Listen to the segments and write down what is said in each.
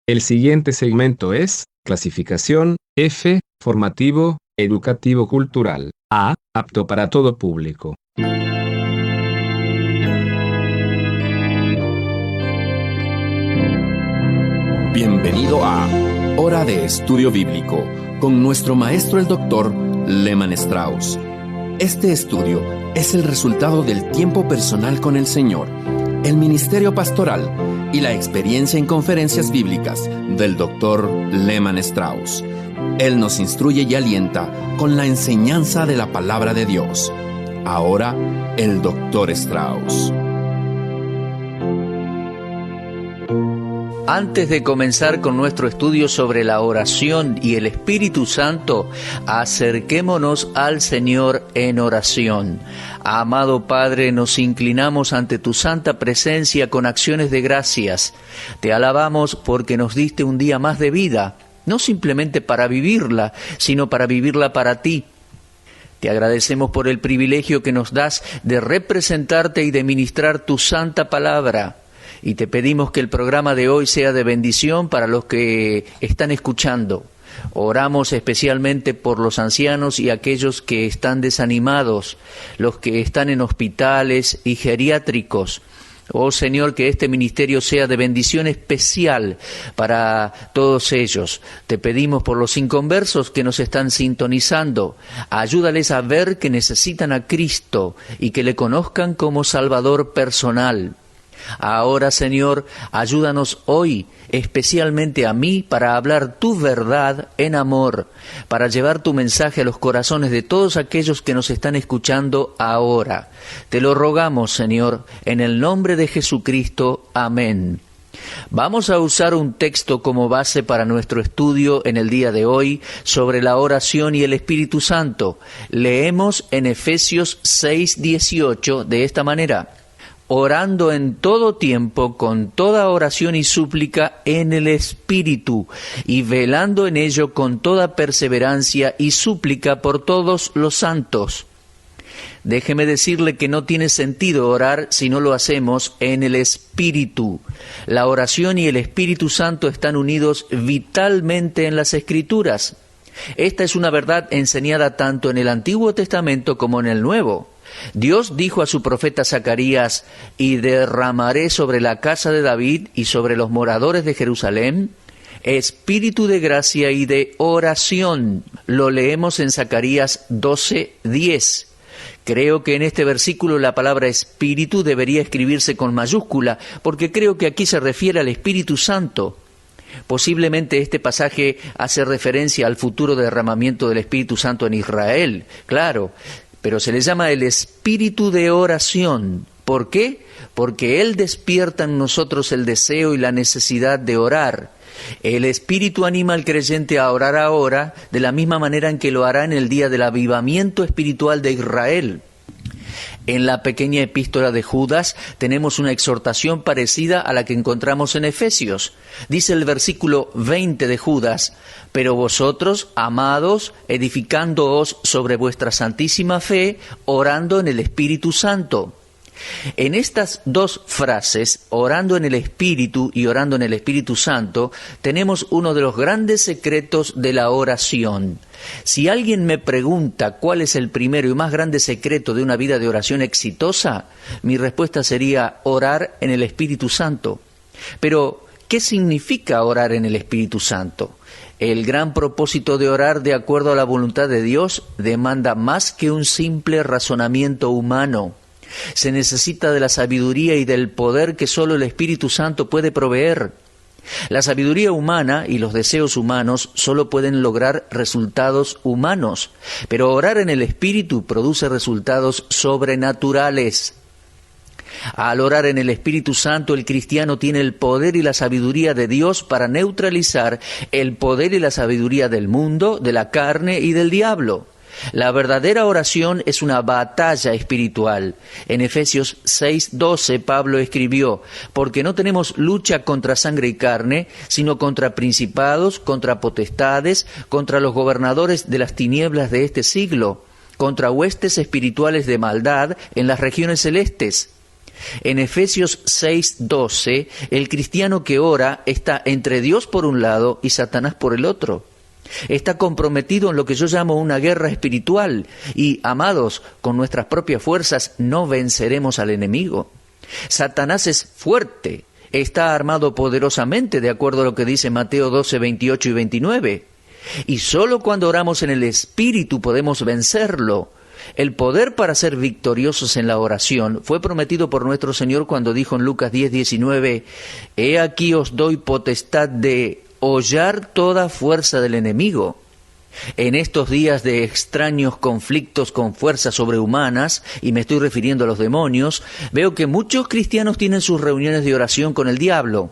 El siguiente segmento es clasificación F, formativo, educativo cultural. A, apto para todo público. Bienvenido a Hora de Estudio Bíblico con nuestro maestro el Dr. Lehman Strauss. Este estudio es el resultado del tiempo personal con el Señor, el ministerio pastoral y la experiencia en conferencias bíblicas del Dr. Lehman Strauss. Él nos instruye y alienta con la enseñanza de la palabra de Dios. Ahora, el Dr. Strauss. Antes de comenzar con nuestro estudio sobre la oración y el Espíritu Santo, acerquémonos al Señor en oración. Amado Padre, nos inclinamos ante tu santa presencia con acciones de gracias. Te alabamos porque nos diste un día más de vida, no simplemente para vivirla, sino para vivirla para ti. Te agradecemos por el privilegio que nos das de representarte y de ministrar tu santa palabra. Y te pedimos que el programa de hoy sea de bendición para los que están escuchando. Oramos especialmente por los ancianos y aquellos que están desanimados, los que están en hospitales y geriátricos. Oh Señor, que este ministerio sea de bendición especial para todos ellos. Te pedimos por los inconversos que nos están sintonizando. Ayúdales a ver que necesitan a Cristo y que le conozcan como Salvador personal. Ahora, Señor, ayúdanos hoy, especialmente a mí, para hablar tu verdad en amor, para llevar tu mensaje a los corazones de todos aquellos que nos están escuchando ahora. Te lo rogamos, Señor, en el nombre de Jesucristo. Amén. Vamos a usar un texto como base para nuestro estudio en el día de hoy sobre la oración y el Espíritu Santo. Leemos en Efesios 6:18 de esta manera: orando en todo tiempo con toda oración y súplica en el Espíritu, y velando en ello con toda perseverancia y súplica por todos los santos. Déjeme decirle que no tiene sentido orar si no lo hacemos en el Espíritu. La oración y el Espíritu Santo están unidos vitalmente en las Escrituras. Esta es una verdad enseñada tanto en el Antiguo Testamento como en el Nuevo. Dios dijo a su profeta Zacarías: y derramaré sobre la casa de David y sobre los moradores de Jerusalén espíritu de gracia y de oración. Lo leemos en Zacarías 12:10. Creo que en este versículo la palabra espíritu debería escribirse con mayúscula, porque creo que aquí se refiere al Espíritu Santo. Posiblemente este pasaje hace referencia al futuro derramamiento del Espíritu Santo en Israel, claro, pero se le llama el espíritu de oración. ¿Por qué? Porque Él despierta en nosotros el deseo y la necesidad de orar. El Espíritu anima al creyente a orar ahora de la misma manera en que lo hará en el día del avivamiento espiritual de Israel. En la pequeña epístola de Judas tenemos una exhortación parecida a la que encontramos en Efesios. Dice el versículo 20 de Judas: pero vosotros, amados, edificándoos sobre vuestra santísima fe, orando en el Espíritu Santo. En estas dos frases, orando en el Espíritu y orando en el Espíritu Santo, tenemos uno de los grandes secretos de la oración. Si alguien me pregunta cuál es el primero y más grande secreto de una vida de oración exitosa, mi respuesta sería orar en el Espíritu Santo. Pero, ¿qué significa orar en el Espíritu Santo? El gran propósito de orar de acuerdo a la voluntad de Dios demanda más que un simple razonamiento humano. Se necesita de la sabiduría y del poder que solo el Espíritu Santo puede proveer. La sabiduría humana y los deseos humanos solo pueden lograr resultados humanos, pero orar en el Espíritu produce resultados sobrenaturales. Al orar en el Espíritu Santo, el cristiano tiene el poder y la sabiduría de Dios para neutralizar el poder y la sabiduría del mundo, de la carne y del diablo. La verdadera oración es una batalla espiritual. En Efesios 6:12 Pablo escribió: porque no tenemos lucha contra sangre y carne, sino contra principados, contra potestades, contra los gobernadores de las tinieblas de este siglo, contra huestes espirituales de maldad en las regiones celestes. En Efesios 6:12, el cristiano que ora está entre Dios por un lado y Satanás por el otro. Está comprometido en lo que yo llamo una guerra espiritual y, amados, con nuestras propias fuerzas no venceremos al enemigo. Satanás es fuerte, está armado poderosamente, de acuerdo a lo que dice Mateo 12, 28 y 29. Y solo cuando oramos en el Espíritu podemos vencerlo. El poder para ser victoriosos en la oración fue prometido por nuestro Señor cuando dijo en Lucas 10, 19, «He aquí os doy potestad de hollar toda fuerza del enemigo». En estos días de extraños conflictos con fuerzas sobrehumanas, y me estoy refiriendo a los demonios, veo que muchos cristianos tienen sus reuniones de oración con el diablo.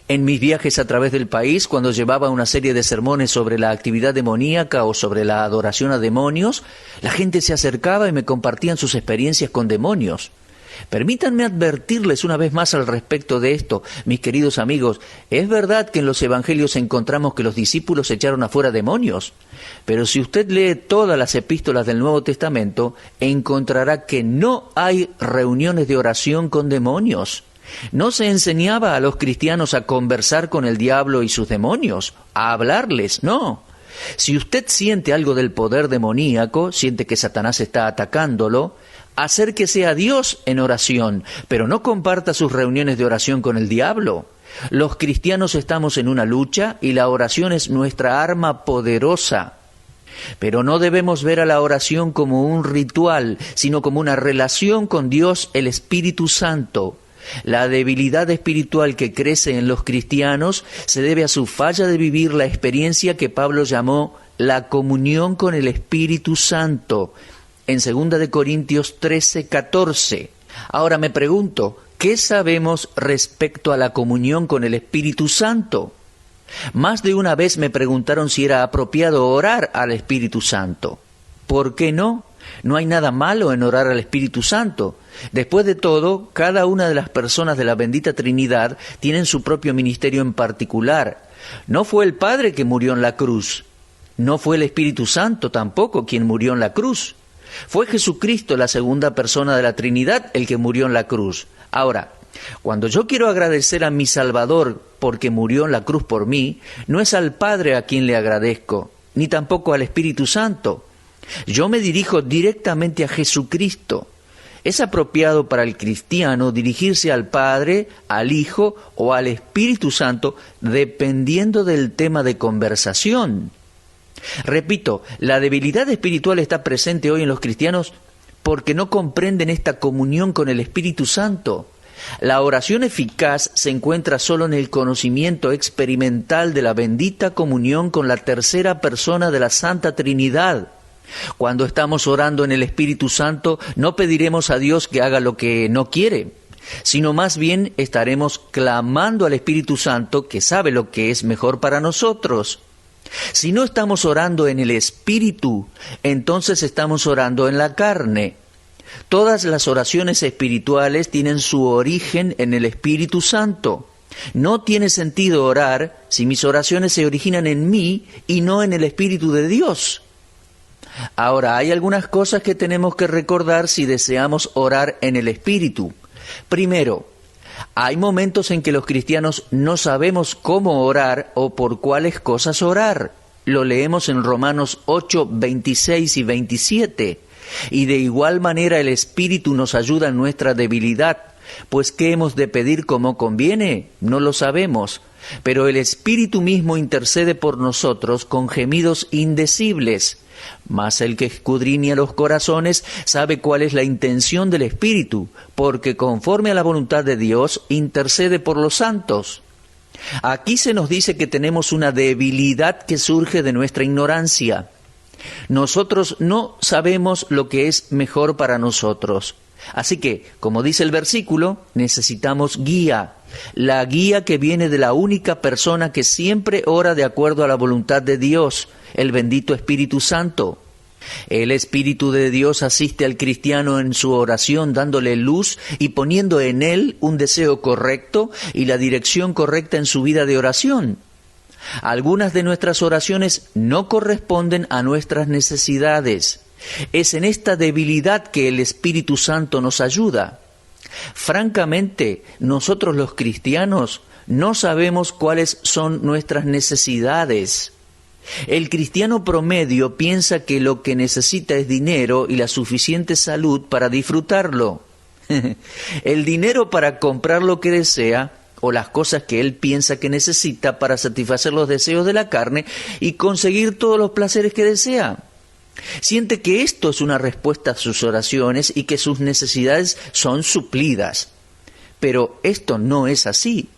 En mis viajes a través del país, cuando llevaba una serie de sermones sobre la actividad demoníaca o sobre la adoración a demonios, la gente se acercaba y me compartían sus experiencias con demonios. Permítanme advertirles una vez más al respecto de esto, mis queridos amigos. Es verdad que en los evangelios encontramos que los discípulos echaron afuera demonios, pero si usted lee todas las epístolas del Nuevo Testamento, encontrará que no hay reuniones de oración con demonios. No se enseñaba a los cristianos a conversar con el diablo y sus demonios, a hablarles, no. Si usted siente algo del poder demoníaco, siente que Satanás está atacándolo, acérquese a Dios en oración, pero no comparta sus reuniones de oración con el diablo. Los cristianos estamos en una lucha y la oración es nuestra arma poderosa. Pero no debemos ver a la oración como un ritual, sino como una relación con Dios, el Espíritu Santo. La debilidad espiritual que crece en los cristianos se debe a su falla de vivir la experiencia que Pablo llamó la comunión con el Espíritu Santo, en 2 Corintios 13:14. Ahora me pregunto, ¿qué sabemos respecto a la comunión con el Espíritu Santo? Más de una vez me preguntaron si era apropiado orar al Espíritu Santo. ¿Por qué no? No hay nada malo en orar al Espíritu Santo. Después de todo, cada una de las personas de la bendita Trinidad tienen su propio ministerio en particular. No fue el Padre que murió en la cruz. No fue el Espíritu Santo tampoco quien murió en la cruz. Fue Jesucristo, la segunda persona de la Trinidad, el que murió en la cruz. Ahora, cuando yo quiero agradecer a mi Salvador porque murió en la cruz por mí, no es al Padre a quien le agradezco, ni tampoco al Espíritu Santo. Yo me dirijo directamente a Jesucristo. Es apropiado para el cristiano dirigirse al Padre, al Hijo o al Espíritu Santo, dependiendo del tema de conversación. Repito, la debilidad espiritual está presente hoy en los cristianos porque no comprenden esta comunión con el Espíritu Santo. La oración eficaz se encuentra solo en el conocimiento experimental de la bendita comunión con la tercera persona de la Santa Trinidad. Cuando estamos orando en el Espíritu Santo, no pediremos a Dios que haga lo que no quiere, sino más bien estaremos clamando al Espíritu Santo que sabe lo que es mejor para nosotros. Si no estamos orando en el Espíritu, entonces estamos orando en la carne. Todas las oraciones espirituales tienen su origen en el Espíritu Santo. No tiene sentido orar si mis oraciones se originan en mí y no en el Espíritu de Dios. Ahora, hay algunas cosas que tenemos que recordar si deseamos orar en el Espíritu. Primero, hay momentos en que los cristianos no sabemos cómo orar o por cuáles cosas orar. Lo leemos en Romanos 8, 26 y 27. Y de igual manera el Espíritu nos ayuda en nuestra debilidad, pues ¿qué hemos de pedir como conviene? No lo sabemos. Pero el Espíritu mismo intercede por nosotros con gemidos indecibles. Mas el que escudriña los corazones sabe cuál es la intención del Espíritu, porque conforme a la voluntad de Dios intercede por los santos. Aquí se nos dice que tenemos una debilidad que surge de nuestra ignorancia. Nosotros no sabemos lo que es mejor para nosotros. Así que, como dice el versículo, necesitamos guía. La guía que viene de la única persona que siempre ora de acuerdo a la voluntad de Dios, el bendito Espíritu Santo. El Espíritu de Dios asiste al cristiano en su oración, dándole luz y poniendo en él un deseo correcto y la dirección correcta en su vida de oración. Algunas de nuestras oraciones no corresponden a nuestras necesidades. Es en esta debilidad que el Espíritu Santo nos ayuda. Francamente, nosotros los cristianos no sabemos cuáles son nuestras necesidades. El cristiano promedio piensa que lo que necesita es dinero y la suficiente salud para disfrutarlo. El dinero para comprar lo que desea o las cosas que él piensa que necesita para satisfacer los deseos de la carne y conseguir todos los placeres que desea. Siente que esto es una respuesta a sus oraciones y que sus necesidades son suplidas. Pero esto no es así.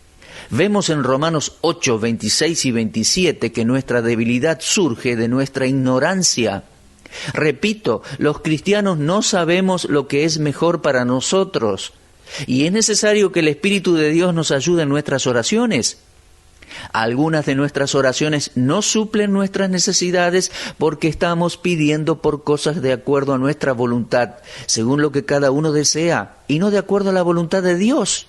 Vemos en Romanos 8, 26 y 27 que nuestra debilidad surge de nuestra ignorancia. Repito, los cristianos no sabemos lo que es mejor para nosotros y es necesario que el Espíritu de Dios nos ayude en nuestras oraciones. Algunas de nuestras oraciones no suplen nuestras necesidades porque estamos pidiendo por cosas de acuerdo a nuestra voluntad, según lo que cada uno desea, y no de acuerdo a la voluntad de Dios.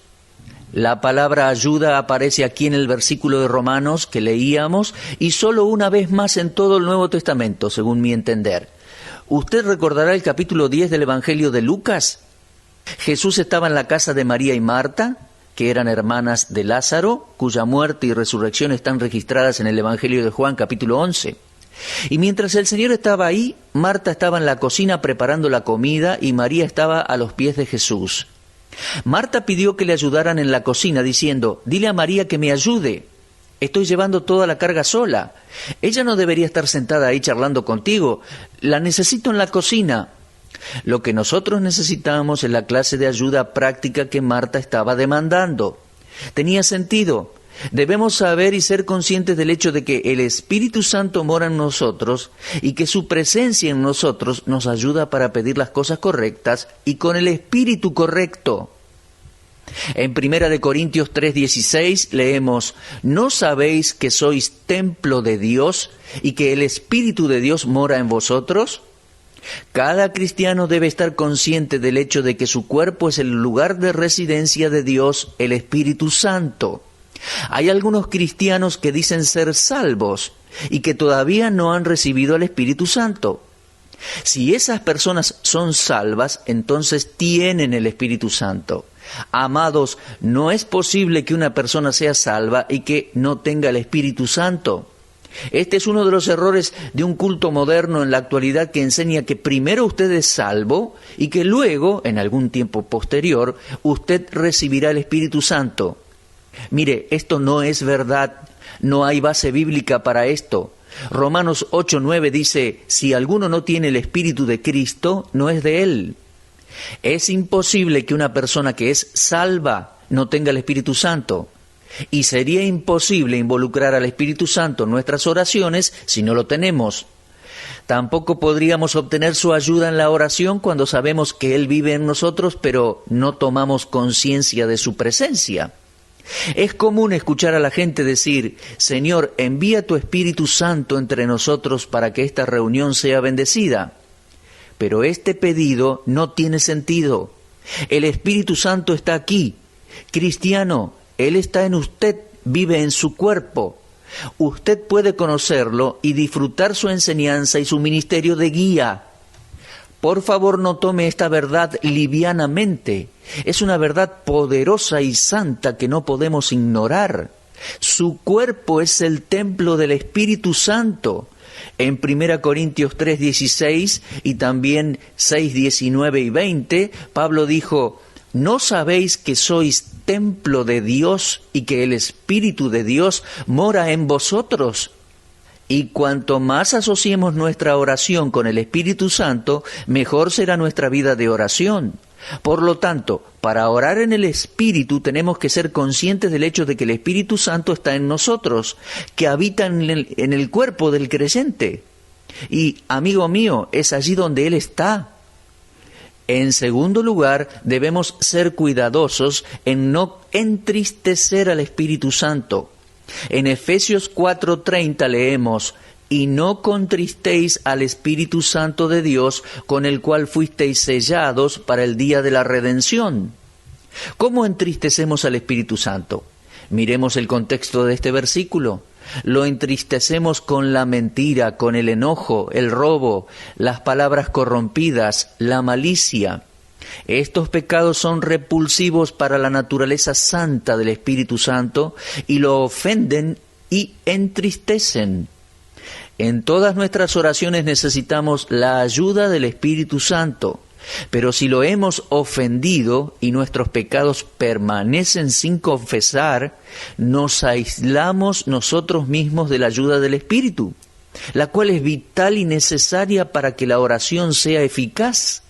La palabra ayuda aparece aquí en el versículo de Romanos que leíamos y solo una vez más en todo el Nuevo Testamento, según mi entender. ¿Usted recordará el capítulo 10 del Evangelio de Lucas? Jesús estaba en la casa de María y Marta, que eran hermanas de Lázaro, cuya muerte y resurrección están registradas en el Evangelio de Juan, capítulo 11. Y mientras el Señor estaba ahí, Marta estaba en la cocina preparando la comida y María estaba a los pies de Jesús. Marta pidió que le ayudaran en la cocina, diciendo: «Dile a María que me ayude. Estoy llevando toda la carga sola. Ella no debería estar sentada ahí charlando contigo. La necesito en la cocina». Lo que nosotros necesitamos es la clase de ayuda práctica que Marta estaba demandando. Tenía sentido. Debemos saber y ser conscientes del hecho de que el Espíritu Santo mora en nosotros y que su presencia en nosotros nos ayuda para pedir las cosas correctas y con el espíritu correcto. En 1 Corintios 3:16 leemos: «¿No sabéis que sois templo de Dios y que el Espíritu de Dios mora en vosotros?». Cada cristiano debe estar consciente del hecho de que su cuerpo es el lugar de residencia de Dios, el Espíritu Santo. Hay algunos cristianos que dicen ser salvos y que todavía no han recibido al Espíritu Santo. Si esas personas son salvas, entonces tienen el Espíritu Santo. Amados, no es posible que una persona sea salva y que no tenga el Espíritu Santo. Este es uno de los errores de un culto moderno en la actualidad que enseña que primero usted es salvo y que luego, en algún tiempo posterior, usted recibirá el Espíritu Santo. Mire, esto no es verdad, no hay base bíblica para esto. Romanos 8:9 dice: «Si alguno no tiene el Espíritu de Cristo, no es de él». Es imposible que una persona que es salva no tenga el Espíritu Santo. Y sería imposible involucrar al Espíritu Santo en nuestras oraciones si no lo tenemos. Tampoco podríamos obtener su ayuda en la oración cuando sabemos que Él vive en nosotros, pero no tomamos conciencia de su presencia. Es común escuchar a la gente decir: «Señor, envía tu Espíritu Santo entre nosotros para que esta reunión sea bendecida». Pero este pedido no tiene sentido. El Espíritu Santo está aquí. Cristiano, Él está en usted, vive en su cuerpo. Usted puede conocerlo y disfrutar su enseñanza y su ministerio de guía. Por favor, no tome esta verdad livianamente. Es una verdad poderosa y santa que no podemos ignorar. Su cuerpo es el templo del Espíritu Santo. En 1 Corintios 3:16 y también 6:19 y 20, Pablo dijo: «¿No sabéis que sois templo de Dios y que el Espíritu de Dios mora en vosotros?» Y cuanto más asociemos nuestra oración con el Espíritu Santo, mejor será nuestra vida de oración. Por lo tanto, para orar en el Espíritu tenemos que ser conscientes del hecho de que el Espíritu Santo está en nosotros, que habita en el cuerpo del creyente. Y, amigo mío, es allí donde Él está. En segundo lugar, debemos ser cuidadosos en no entristecer al Espíritu Santo. En Efesios 4:30 leemos: «Y no contristéis al Espíritu Santo de Dios, con el cual fuisteis sellados para el día de la redención». ¿Cómo entristecemos al Espíritu Santo? Miremos el contexto de este versículo. Lo entristecemos con la mentira, con el enojo, el robo, las palabras corrompidas, la malicia. Estos pecados son repulsivos para la naturaleza santa del Espíritu Santo y lo ofenden y entristecen. En todas nuestras oraciones necesitamos la ayuda del Espíritu Santo, pero si lo hemos ofendido y nuestros pecados permanecen sin confesar, nos aislamos nosotros mismos de la ayuda del Espíritu, la cual es vital y necesaria para que la oración sea eficaz.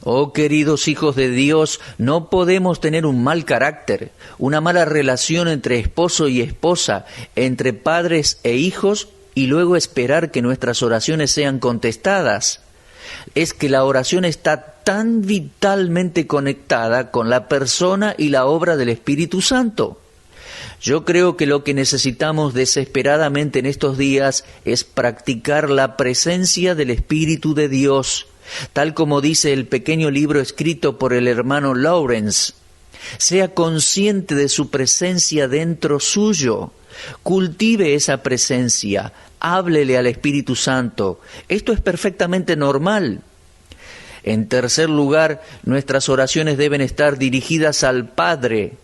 Oh queridos hijos de Dios, no podemos tener un mal carácter, una mala relación entre esposo y esposa, entre padres e hijos, y luego esperar que nuestras oraciones sean contestadas. Es que la oración está tan vitalmente conectada con la persona y la obra del Espíritu Santo. Yo creo que lo que necesitamos desesperadamente en estos días es practicar la presencia del Espíritu de Dios, tal como dice el pequeño libro escrito por el hermano Lawrence. Sea consciente de su presencia dentro suyo. Cultive esa presencia. Háblele al Espíritu Santo. Esto es perfectamente normal. En tercer lugar, nuestras oraciones deben estar dirigidas al Padre.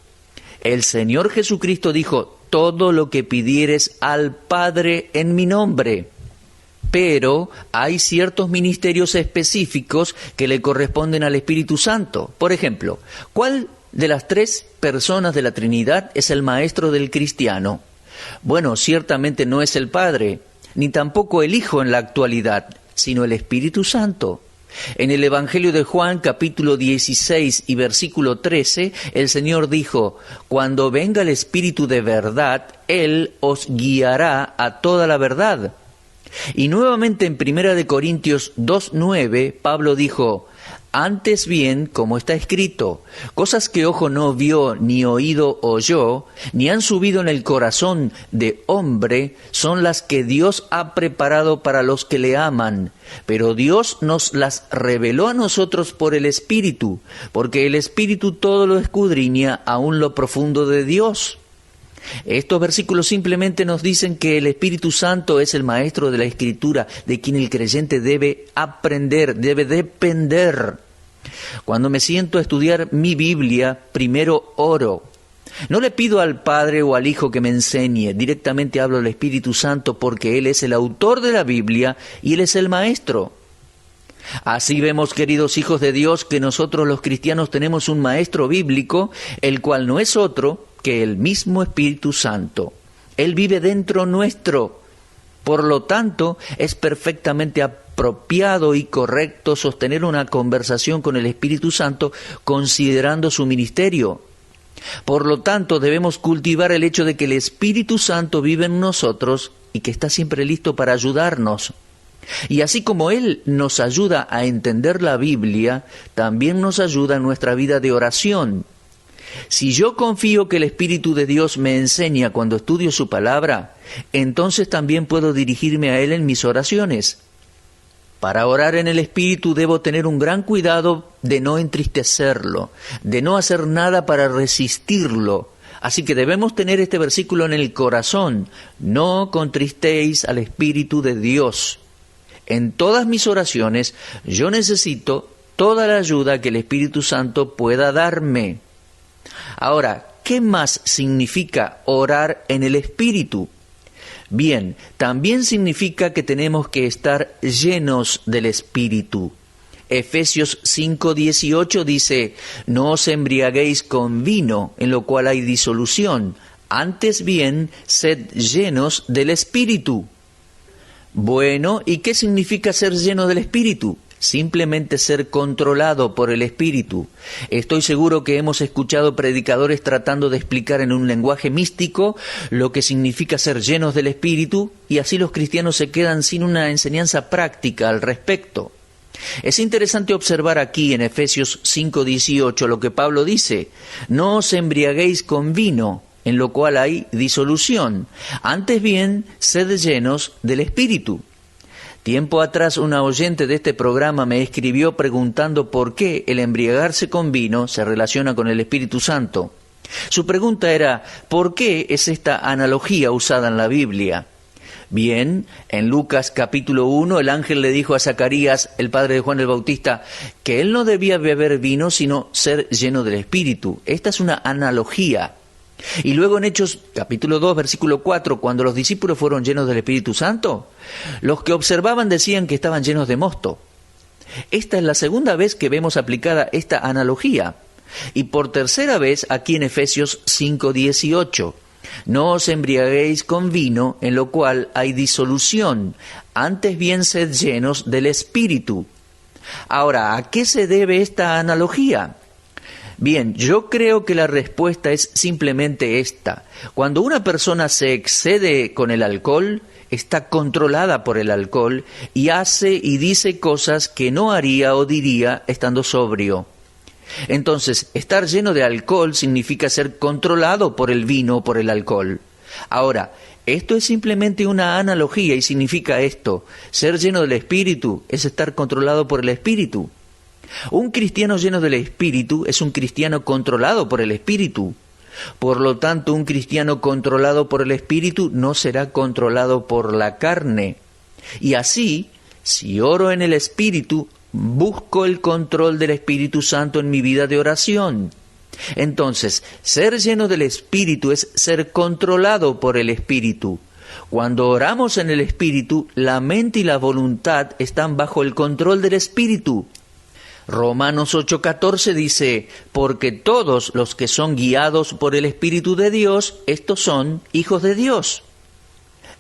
El Señor Jesucristo dijo: todo lo que pidieres al Padre en mi nombre. Pero hay ciertos ministerios específicos que le corresponden al Espíritu Santo. Por ejemplo, ¿cuál de las tres personas de la Trinidad es el maestro del cristiano? Bueno, ciertamente no es el Padre, ni tampoco el Hijo en la actualidad, sino el Espíritu Santo. En el Evangelio de Juan, capítulo 16 y versículo 13, el Señor dijo: cuando venga el Espíritu de verdad, Él os guiará a toda la verdad. Y nuevamente en 1 Corintios 2:9, Pablo dijo: antes bien, como está escrito, cosas que ojo no vio, ni oído oyó, ni han subido en el corazón de hombre, son las que Dios ha preparado para los que le aman. Pero Dios nos las reveló a nosotros por el Espíritu, porque el Espíritu todo lo escudriña, aún lo profundo de Dios. Estos versículos simplemente nos dicen que el Espíritu Santo es el maestro de la Escritura, de quien el creyente debe aprender, debe depender. Cuando me siento a estudiar mi Biblia, primero oro. No le pido al Padre o al Hijo que me enseñe, directamente hablo al Espíritu Santo porque Él es el autor de la Biblia y Él es el maestro. Así vemos, queridos hijos de Dios, que nosotros los cristianos tenemos un maestro bíblico, el cual no es otro que el mismo Espíritu Santo. Él vive dentro nuestro. Por lo tanto, es perfectamente apropiado y correcto sostener una conversación con el Espíritu Santo considerando su ministerio. Por lo tanto, debemos cultivar el hecho de que el Espíritu Santo vive en nosotros y que está siempre listo para ayudarnos. Y así como Él nos ayuda a entender la Biblia, también nos ayuda en nuestra vida de oración. Si yo confío que el Espíritu de Dios me enseña cuando estudio su palabra, entonces también puedo dirigirme a Él en mis oraciones. Para orar en el Espíritu debo tener un gran cuidado de no entristecerlo, de no hacer nada para resistirlo. Así que debemos tener este versículo en el corazón: no contristéis al Espíritu de Dios. En todas mis oraciones yo necesito toda la ayuda que el Espíritu Santo pueda darme. Ahora, ¿qué más significa orar en el Espíritu? Bien, también significa que tenemos que estar llenos del Espíritu. Efesios 5:18 dice: no os embriaguéis con vino, en lo cual hay disolución, antes bien, sed llenos del Espíritu. Bueno, ¿y qué significa ser lleno del Espíritu? Simplemente ser controlado por el Espíritu. Estoy seguro que hemos escuchado predicadores tratando de explicar en un lenguaje místico lo que significa ser llenos del Espíritu, y así los cristianos se quedan sin una enseñanza práctica al respecto. Es interesante observar aquí en Efesios 5:18 lo que Pablo dice: no os embriaguéis con vino, en lo cual hay disolución, antes bien, sed llenos del Espíritu. Tiempo atrás una oyente de este programa me escribió preguntando por qué el embriagarse con vino se relaciona con el Espíritu Santo. Su pregunta era: ¿por qué es esta analogía usada en la Biblia? Bien, en Lucas capítulo 1, el ángel le dijo a Zacarías, el padre de Juan el Bautista, que él no debía beber vino, sino ser lleno del Espíritu. Esta es una analogía. Y luego en Hechos capítulo 2, versículo 4, cuando los discípulos fueron llenos del Espíritu Santo, los que observaban decían que estaban llenos de mosto. Esta es la segunda vez que vemos aplicada esta analogía. Y por tercera vez aquí en Efesios 5:18. No os embriaguéis con vino, en lo cual hay disolución, antes bien sed llenos del Espíritu. Ahora, ¿a qué se debe esta analogía? Bien, yo creo que la respuesta es simplemente esta. Cuando una persona se excede con el alcohol, está controlada por el alcohol y hace y dice cosas que no haría o diría estando sobrio. Entonces, estar lleno de alcohol significa ser controlado por el vino o por el alcohol. Ahora, esto es simplemente una analogía y significa esto. Ser lleno del Espíritu es estar controlado por el Espíritu. Un cristiano lleno del Espíritu es un cristiano controlado por el Espíritu. Por lo tanto, un cristiano controlado por el Espíritu no será controlado por la carne. Y así, si oro en el Espíritu, busco el control del Espíritu Santo en mi vida de oración. Entonces, ser lleno del Espíritu es ser controlado por el Espíritu. Cuando oramos en el Espíritu, la mente y la voluntad están bajo el control del Espíritu. Romanos 8:14 dice, porque todos los que son guiados por el Espíritu de Dios, estos son hijos de Dios.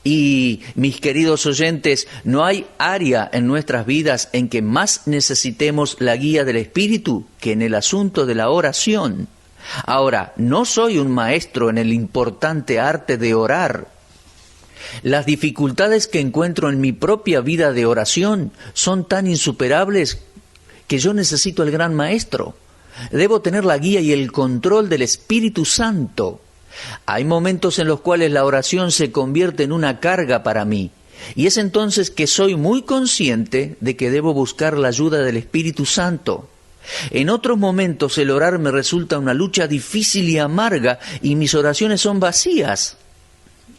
Y, mis queridos oyentes, no hay área en nuestras vidas en que más necesitemos la guía del Espíritu que en el asunto de la oración. Ahora, no soy un maestro en el importante arte de orar. Las dificultades que encuentro en mi propia vida de oración son tan insuperables que yo necesito al gran maestro. Debo tener la guía y el control del Espíritu Santo. Hay momentos en los cuales la oración se convierte en una carga para mí, y es entonces que soy muy consciente de que debo buscar la ayuda del Espíritu Santo. En otros momentos el orar me resulta una lucha difícil y amarga, y mis oraciones son vacías.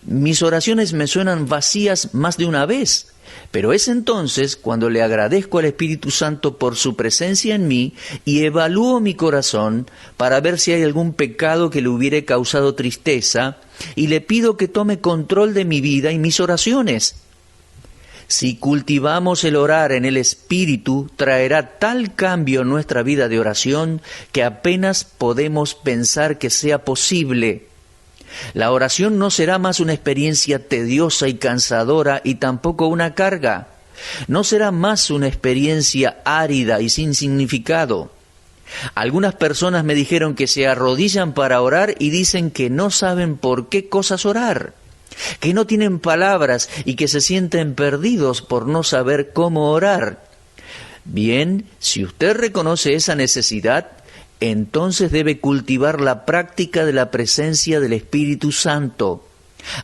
Mis oraciones me suenan vacías más de una vez, pero es entonces cuando le agradezco al Espíritu Santo por su presencia en mí y evalúo mi corazón para ver si hay algún pecado que le hubiere causado tristeza y le pido que tome control de mi vida y mis oraciones. Si cultivamos el orar en el Espíritu, traerá tal cambio en nuestra vida de oración que apenas podemos pensar que sea posible. La oración no será más una experiencia tediosa y cansadora y tampoco una carga. No será más una experiencia árida y sin significado. Algunas personas me dijeron que se arrodillan para orar y dicen que no saben por qué cosas orar, que no tienen palabras y que se sienten perdidos por no saber cómo orar. Bien, si usted reconoce esa necesidad, entonces debe cultivar la práctica de la presencia del Espíritu Santo.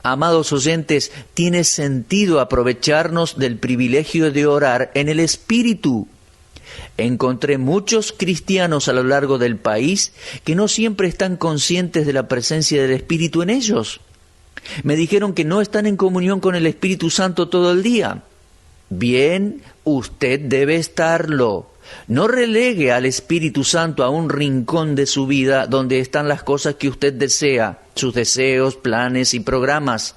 Amados oyentes, tiene sentido aprovecharnos del privilegio de orar en el Espíritu. Encontré muchos cristianos a lo largo del país que no siempre están conscientes de la presencia del Espíritu en ellos. Me dijeron que no están en comunión con el Espíritu Santo todo el día. Bien, usted debe estarlo. No relegue al Espíritu Santo a un rincón de su vida donde están las cosas que usted desea, sus deseos, planes y programas.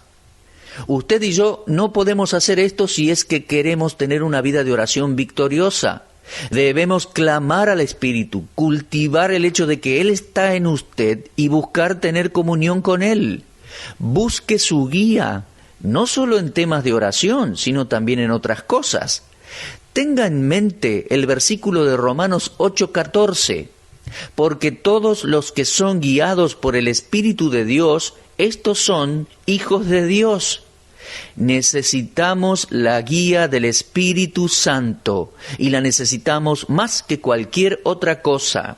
Usted y yo no podemos hacer esto si es que queremos tener una vida de oración victoriosa. Debemos clamar al Espíritu, cultivar el hecho de que Él está en usted y buscar tener comunión con Él. Busque su guía, no solo en temas de oración, sino también en otras cosas. Tenga en mente el versículo de Romanos 8:14, porque todos los que son guiados por el Espíritu de Dios, estos son hijos de Dios. Necesitamos la guía del Espíritu Santo y la necesitamos más que cualquier otra cosa.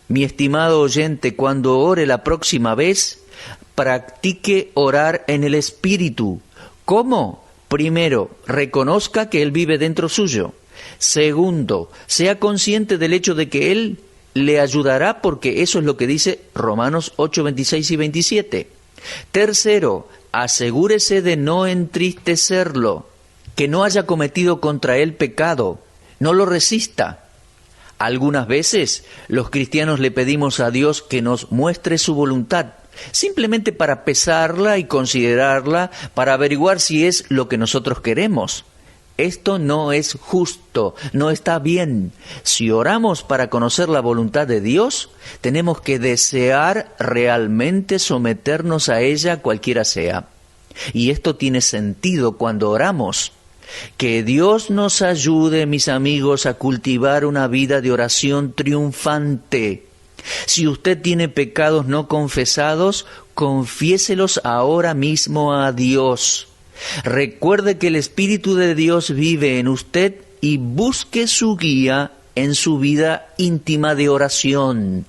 Mi estimado oyente, cuando ore la próxima vez, practique orar en el Espíritu. ¿Cómo? Primero, reconozca que Él vive dentro suyo. Segundo, sea consciente del hecho de que Él le ayudará, porque eso es lo que dice Romanos 8, 26 y 27. Tercero, asegúrese de no entristecerlo, que no haya cometido contra él pecado. No lo resista. Algunas veces los cristianos le pedimos a Dios que nos muestre su voluntad, simplemente para pesarla y considerarla, para averiguar si es lo que nosotros queremos. Esto no es justo, no está bien. Si oramos para conocer la voluntad de Dios, tenemos que desear realmente someternos a ella cualquiera sea. Y esto tiene sentido cuando oramos. Que Dios nos ayude, mis amigos, a cultivar una vida de oración triunfante. Si usted tiene pecados no confesados, confiéselos ahora mismo a Dios. Recuerde que el Espíritu de Dios vive en usted y busque su guía en su vida íntima de oración.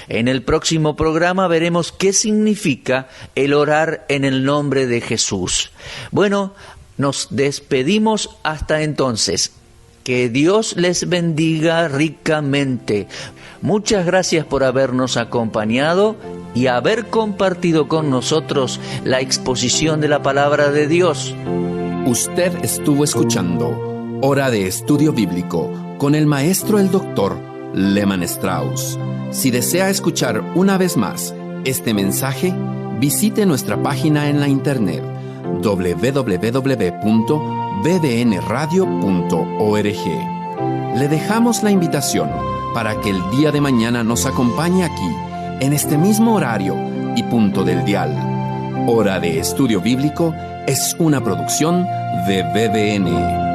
En el próximo programa veremos qué significa el orar en el nombre de Jesús. Bueno, nos despedimos hasta entonces. Que Dios les bendiga ricamente. Muchas gracias por habernos acompañado y haber compartido con nosotros la exposición de la palabra de Dios. Usted estuvo escuchando Hora de Estudio Bíblico con el maestro el doctor Lehmann Strauss. Si desea escuchar una vez más este mensaje, visite nuestra página en la internet www.bbnradio.org. Le dejamos la invitación para que el día de mañana nos acompañe aquí, en este mismo horario y punto del dial. Hora de Estudio Bíblico es una producción de BBN.